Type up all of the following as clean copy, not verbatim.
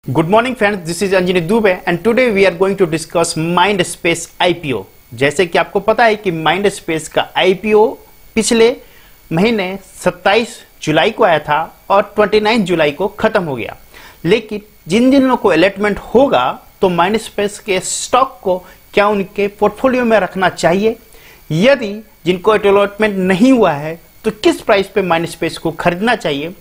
Good morning friends, this is Anjani Dubey and today we are going to discuss Mindspace IPO। जैसे कि आपको पता है कि Mindspace का IPO पिछले महीने 27 जुलाई को आया था और 29 जुलाई को खत्म हो गया। लेकिन जिन जिन लोगों को अलॉटमेंट होगा तो Mindspace के स्टॉक को क्या उनके पोर्टफोलियो में रखना चाहिए, यदि जिनको अलॉटमेंट नहीं हुआ है तो किस प्राइस पे Mindspace को खरीदना चाहिए,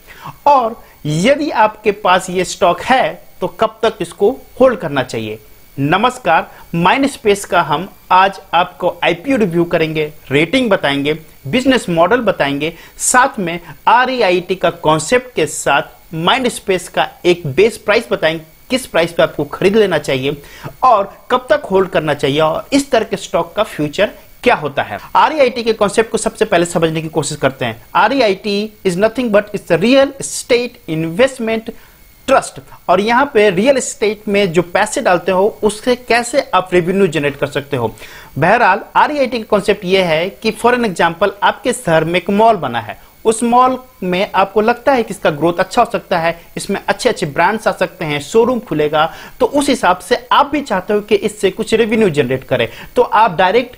और यदि आपके पास ये स्टॉक है तो कब तक इसको होल्ड करना चाहिए। नमस्कार, Mindspace का हम आज आपको आईपीओ रिव्यू करेंगे, रेटिंग बताएंगे, बिजनेस मॉडल बताएंगे, साथ में REIT का कॉन्सेप्ट के साथ Mindspace का एक बेस प्राइस बताएंगे, किस प्राइस पे आपको खरीद लेना चाहिए और कब तक होल्ड करना चाहिए, और इस तरह के स्टॉक का फ्यूचर क्या होता है। REIT के कॉन्सेप्ट को सबसे पहले समझने की कोशिश करते हैं। REIT is nothing but it's real estate investment trust, और यहाँ पे रियल एस्टेट में जो पैसे डालते हो उससे कैसे आप रेवेन्यू जनरेट कर सकते हो। बहरहाल REIT का कॉन्सेप्ट ये है कि फॉर एन एग्जांपल आपके शहर में एक मॉल बना है, उस मॉल में आपको लगता है कि इसका ग्रोथ अच्छा हो सकता है, इसमें अच्छे अच्छे ब्रांड्स आ सकते हैं, शोरूम खुलेगा, तो उस हिसाब से आप भी चाहते हो कि इससे कुछ रेवेन्यू जनरेट करे, तो आप डायरेक्ट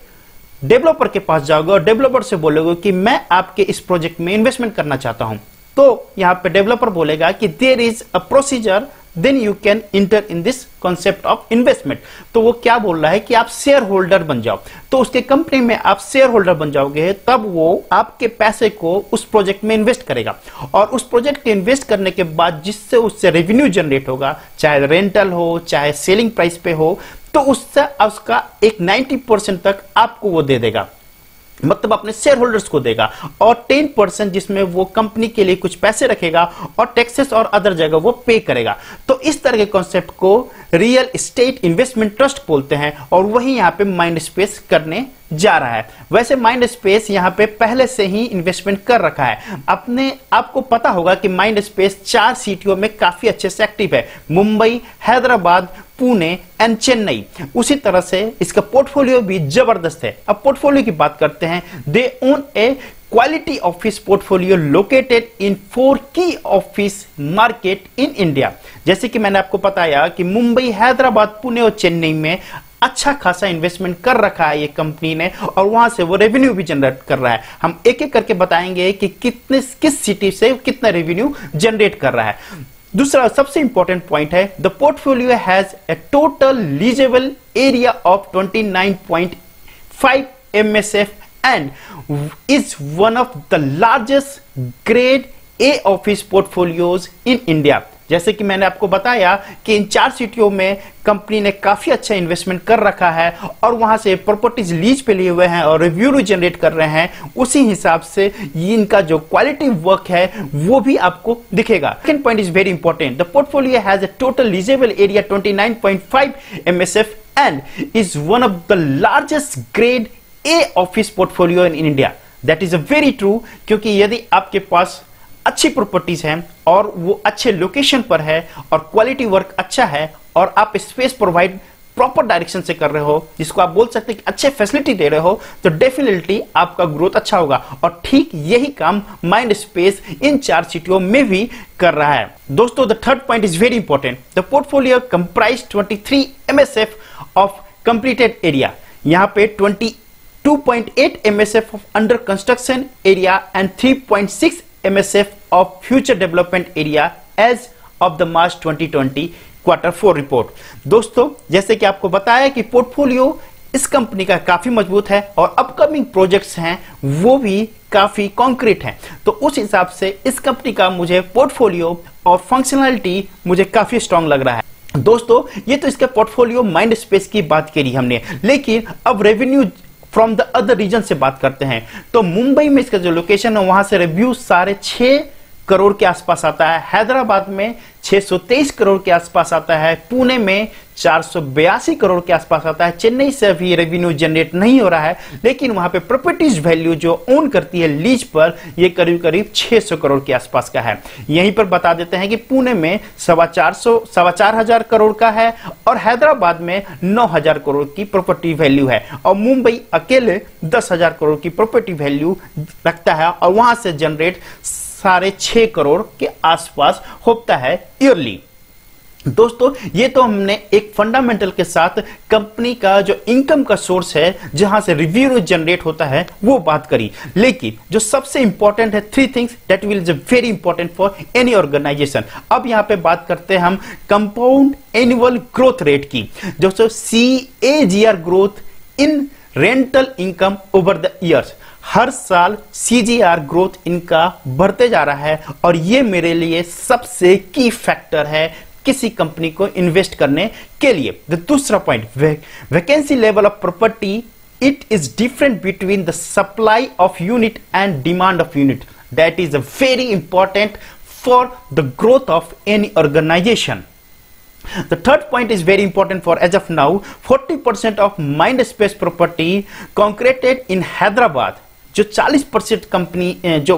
डेवलपर के पास जाओगे और डेवलपर से बोलोगे कि मैं आपके इस प्रोजेक्ट में इन्वेस्टमेंट करना चाहता हूं। तो यहां पे डेवलपर बोलेगा कि there is a procedure, then you can enter in this concept of investment. तो वो क्या बोल रहा है कि आप शेयर होल्डर बन जाओ, तो उसके कंपनी में आप शेयर होल्डर बन जाओगे, तब वो आपके पैसे को उस प्रोजेक्ट में इन्वेस्ट करेगा, और उस प्रोजेक्ट के इन्वेस्ट करने के बाद जिससे उससे रेवेन्यू जनरेट होगा, चाहे रेंटल हो चाहे सेलिंग प्राइस पे हो, तो उससे उसका एक 90% तक आपको वो दे देगा, मतलब अपने शेयर होल्डर्स को देगा, और 10% जिसमें वो कंपनी के लिए कुछ पैसे रखेगा और टैक्सेस और अदर जगह वो पे करेगा। तो इस तरह के कॉन्सेप्ट को रियल एस्टेट इन्वेस्टमेंट ट्रस्ट बोलते हैं, और वही यहाँ पे Mindspace करने जा रहा है। वैसे Mindspace यहाँ पे पहले से ही इन्वेस्टमेंट कर रखा है। आपको पता होगा कि Mindspace 4 सिटियों में काफी अच्छे से एक्टिव है, मुंबई, हैदराबाद, पुणे एंड चेन्नई। उसी तरह से इसका पोर्टफोलियो भी जबरदस्त है। अब पोर्टफोलियो की बात करते हैं। They own a quality office portfolio located in 4 की ऑफिस मार्केट इन इंडिया। जैसे कि मैंने आपको बताया कि मुंबई, हैदराबाद, पुणे और चेन्नई में अच्छा खासा इन्वेस्टमेंट कर रखा है ये कंपनी ने, और वहां से वो रेवेन्यू भी जनरेट कर रहा है। हम एक एक करके बताएंगे कि किस सिटी से कितना रेवेन्यू जनरेट कर रहा है। दूसरा सबसे इंपॉर्टेंट पॉइंट है, the portfolio has a total leasable area of 29.5 MSF and is one of the largest grade A office portfolios in India. जैसे कि मैंने आपको बताया कि इन 4 सिटियों में कंपनी ने काफी अच्छा इन्वेस्टमेंट कर रखा है, और वहां से प्रॉपर्टीज लीज पे लिए हुए हैं और रेवेन्यू जनरेट कर रहे हैं। उसी हिसाब से इनका जो क्वालिटी वर्क है वो भी आपको दिखेगा। Second point is very important, the portfolio has a total leasable area 29.5 MSF and is one of the largest grade A office portfolio in India. That is a very true, क्योंकि यदि आपके पास अच्छी properties हैं और वो अच्छे location पर है और क्वालिटी वर्क अच्छा है, और आप स्पेस प्रोवाइड प्रॉपर डायरेक्शन से कर रहे हो, जिसको आप बोल सकते हैं कि अच्छे फैसिलिटी दे रहे हो, तो डेफिनेटली आपका ग्रोथ अच्छा होगा। और ठीक यही काम Mindspace इन 4 सिटियों में भी कर रहा है। दोस्तों, the third point is very important, the portfolio comprise 23 MSF of completed area. यहाँ पे 22.8 MSF of under construction area and 3.6 MSF of future development area as of the March 2020 Q4 report. दोस्तों, जैसे कि आपको बताया कि पोर्टफोलियो इस company का काफी मजबूत है और अपकमिंग प्रोजेक्ट्स हैं वो भी काफी कॉन्क्रीट हैं, तो उस हिसाब से इस कंपनी का मुझे पोर्टफोलियो और फंक्शनलिटी मुझे काफी स्ट्रांग लग रहा है। दोस्तों, ये तो इसके पोर्टफोलियो Mindspace की बात करी हमने, लेकिन अब revenue from the other region से बात करते हैं। तो मुंबई में इसका जो लोकेशन है वहां से रेवेन्यू 6.5 करोड़ के आसपास आता है, हैदराबाद में 623 करोड़ के आसपास आता है, पुणे में 482 करोड़ के आसपास आता है, चेन्नई से अभी रेवेन्यू जनरेट नहीं हो रहा है, लेकिन वहां पे प्रॉपर्टीज वैल्यू जो ओन करती है लीज पर, ये करीब करीब 600 करोड़ के आसपास का है। यहीं पर बता देते हैं कि पुणे में 4,25,000 करोड़ का है, और हैदराबाद में 9,000 करोड़ की प्रॉपर्टी वैल्यू है, और मुंबई अकेले 10,000 करोड़ की प्रॉपर्टी वैल्यू रखता है, और वहां से जनरेट 6.5 करोड़ के आसपास होता है ईयरली। दोस्तों ये तो हमने एक फंडामेंटल के साथ कंपनी का जो इनकम का सोर्स है, जहां से रिव्यू जनरेट होता है, वो बात करी। लेकिन जो सबसे इंपॉर्टेंट है, three things that will is very important for any organisation. अब यहां पे बात करते हैं हम कंपाउंड एनुअल ग्रोथ रेट की, दोस्तों CAGR growth in rental income over the years. हर साल CGR ग्रोथ इनका बढ़ते जा रहा है और ये मेरे लिए सबसे की फैक्टर है किसी कंपनी को इन्वेस्ट करने के लिए। दूसरा point, vacancy level of property, it is different between the supply of unit and demand of unit. That is very important for the growth of any organisation. The third point is very important for as of now, 40% of Mindspace property concreted in Hyderabad, जो 40%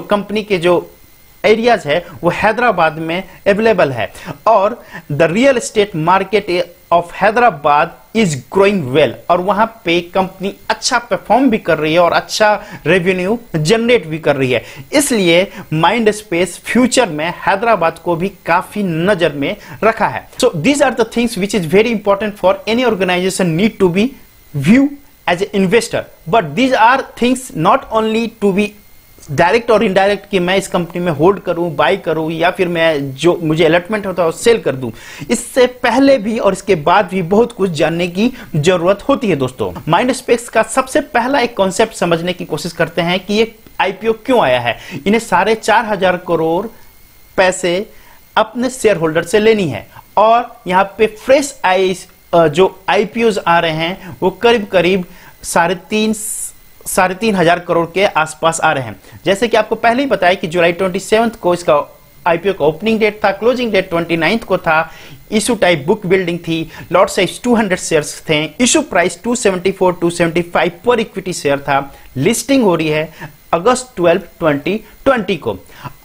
company के जो areas है वो हैदराबाद में available है। और the real estate market of Hyderabad is growing well, और वहां पे कंपनी अच्छा परफॉर्म भी कर रही है और अच्छा रेवेन्यू जनरेट भी कर रही है। इसलिए माइंडस्पेस फ्यूचर में हैदराबाद को भी काफी नजर में रखा है। So these are the things which is very important for any organisation need to be view as a investor, but these are things not only to be direct और इनडायरेक्ट कि मैं इस कंपनी में होल्ड करूं, bye करूं, या फिर मैं जो मुझे अलॉटमेंट होता है सेल कर दूं। इससे पहले भी और इसके बाद भी बहुत कुछ जानने की जरूरत होती है। दोस्तों माइंडस्पेस का सबसे पहला एक कॉन्सेप्ट समझने की कोशिश करते हैं कि ये IPO क्यों आया है। इन्हें 4,500 करोड़ पैसे अपने शेयर होल्डर से लेनी है, और यहाँ पे फ्रेश जो IPOs आ रहे हैं वो करीब करीब 3,500 करोड़ के आसपास आ रहे हैं। जैसे कि आपको पहले ही बताया कि जुलाई 27 को इसका IPO का ओपनिंग डेट था, क्लोजिंग डेट 29 को था, इशू टाइप बुक बिल्डिंग थी, लॉट साइज 200 शेयर्स थे, इशू प्राइस 274-275 पर इक्विटी शेयर था, लिस्टिंग हो रही है अगस्त 12, 2020 को।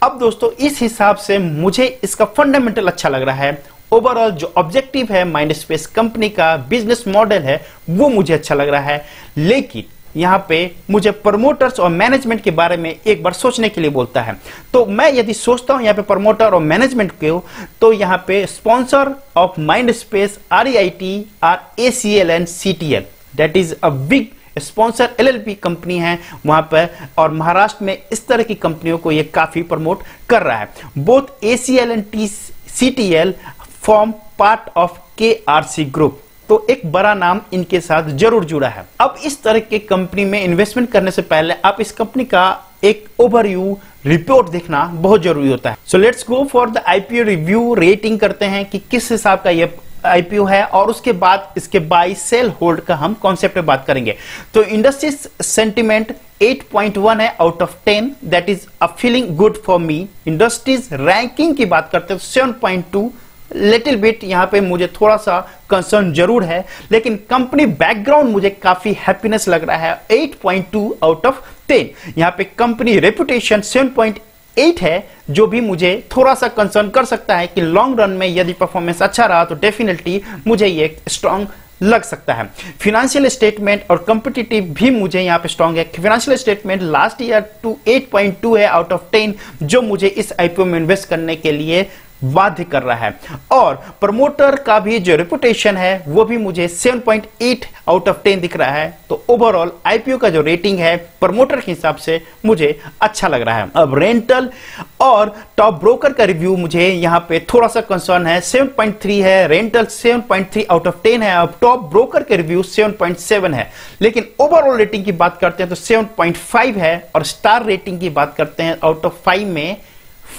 अब दोस्तों इस हिसाब से मुझे इसका फंडामेंटल अच्छा लग रहा है। ओवरऑल जो ऑब्जेक्टिव है माइंडस्पेस कंपनी का, बिजनेस मॉडल है, वो मुझे अच्छा लग रहा है। लेकिन यहाँ पे मुझे प्रमोटर्स और मैनेजमेंट के बारे में एक बार सोचने के लिए बोलता है। तो मैं यदि सोचता हूँ यहाँ पे प्रमोटर और मैनेजमेंट को, तो यहाँ पे sponsor of Mindspace REIT are ACL and CTL, that is a big sponsor LLP company है वहां पर, और महाराष्ट्र में इस तरह की कंपनियों को ये काफी प्रमोट कर रहा है। Both ACL and CTL form part of KRC group, तो एक बड़ा नाम इनके साथ जरूर जुड़ा है। अब इस तरह के कंपनी में इन्वेस्टमेंट करने से पहले आप इस कंपनी का एक ओवरव्यू रिपोर्ट देखना बहुत जरूरी होता है। So let's go for the IPO review. Rating करते हैं कि किस हिसाब का ये IPO है, और उसके बाद इसके बाय सेल होल्ड का हम कॉन्सेप्ट पे बात करेंगे। तो इंडस्ट्री सेंटिमेंट 8.1 है out of 10, that is a feeling good for me. Industries ranking की बात करते हैं 7.2, लिटिल बिट यहाँ पे मुझे थोड़ा सा कंसर्न जरूर है, लेकिन कंपनी बैकग्राउंड मुझे काफी हैप्पीनेस लग रहा है। 8.2 आउट ऑफ 10। यहाँ पे कंपनी रेपुटेशन 7.8 है, जो भी मुझे थोड़ा सा कंसर्न कर सकता है कि लॉन्ग रन में यदि परफॉर्मेंस अच्छा रहा तो डेफिनेटली मुझे ये स्ट्रॉन्ग लग सकता है। फाइनेंशियल स्टेटमेंट और कॉम्पिटिटिव भी मुझे यहाँ पे स्ट्रॉन्ग है। फाइनेंशियल स्टेटमेंट लास्ट ईयर 8.2 है आउट ऑफ 10, जो मुझे इस IPO में इन्वेस्ट करने के लिए बाध्य कर रहा है। और प्रमोटर का भी जो रेपुटेशन है वो भी मुझे 7.8 आउट ऑफ 10 दिख रहा है। तो ओवरऑल IPO का जो रेटिंग है प्रमोटर के हिसाब से मुझे अच्छा लग रहा है। अब रेंटल और टॉप ब्रोकर का रिव्यू मुझे यहाँ पे थोड़ा सा कंसर्न है। 7.3 है, रेंटल 7.3 आउट ऑफ 10 है, अब टॉप ब्रोकर के रिव्यू 7.7 है। लेकिन ओवरऑल रेटिंग की बात करते हैं तो 7.5 है, और स्टार रेटिंग की बात करते हैं आउट ऑफ 5 में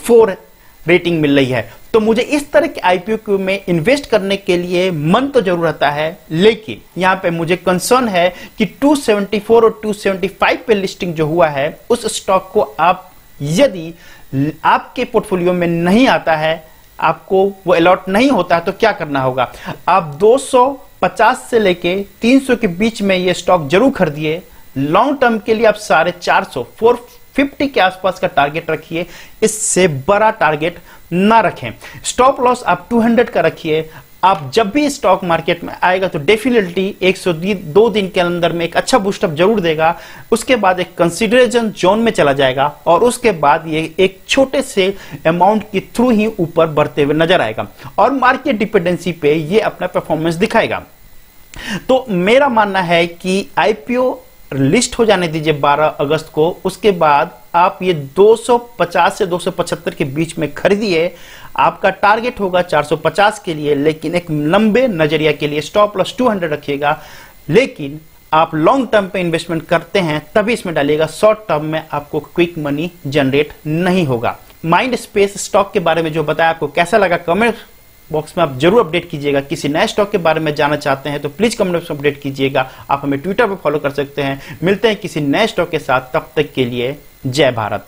4 रेटिंग मिल रही है। तो मुझे इस तरह के IPO में इन्वेस्ट करने के लिए मन तो जरूर रहता है, लेकिन यहां पे मुझे कंसर्न है कि 274 और 275 पे लिस्टिंग जो हुआ है उस स्टॉक को आप यदि आपके पोर्टफोलियो में नहीं आता है, आपको वो अलॉट नहीं होता है, तो क्या करना होगा? आप 250 से लेके 300 के बीच में ये स्टॉक जरूर खरीदिए। लॉन्ग टर्म के लिए आप 450 450 के आसपास का टारगेट रखिए, इससे बड़ा टारगेट ना रखें। स्टॉप लॉस आप 200 का रखिए, आप जब भी स्टॉक मार्केट में आएगा तो डेफिनेटली 102 दिन के अंदर में एक अच्छा बूस्टअप जरूर देगा, उसके बाद एक कंसिडरेशन जोन में चला जाएगा और उसके बाद ये एक छोटे से अमाउंट के थ्रू ही ऊपर बढ़ते हुए नजर आएगा और मार्केट डिपेंडेंसी पे ये अपना परफॉर्मेंस दिखाएगा। तो मेरा मानना है कि आईपीओ लिस्ट हो जाने दीजिए 12 अगस्त को, उसके बाद आप ये 250 से 275 के बीच में खरीदिए। आपका टारगेट होगा 450 के लिए, लेकिन एक लंबे नजरिया के लिए स्टॉप लॉस 200 रखिएगा। लेकिन आप लॉन्ग टर्म पे इन्वेस्टमेंट करते हैं तभी इसमें डालिएगा, शॉर्ट टर्म में आपको क्विक मनी जनरेट नहीं होगा। माइंड स्पेस स्टॉक के बारे में जो बताया आपको कैसा लगा कमेंट बॉक्स में आप जरूर अपडेट कीजिएगा। किसी नए स्टॉक के बारे में जानना चाहते हैं तो प्लीज कमेंट बॉक्स में अपडेट कीजिएगा। आप हमें ट्विटर पर फॉलो कर सकते हैं। मिलते हैं किसी नए स्टॉक के साथ, तब तक के लिए जय भारत।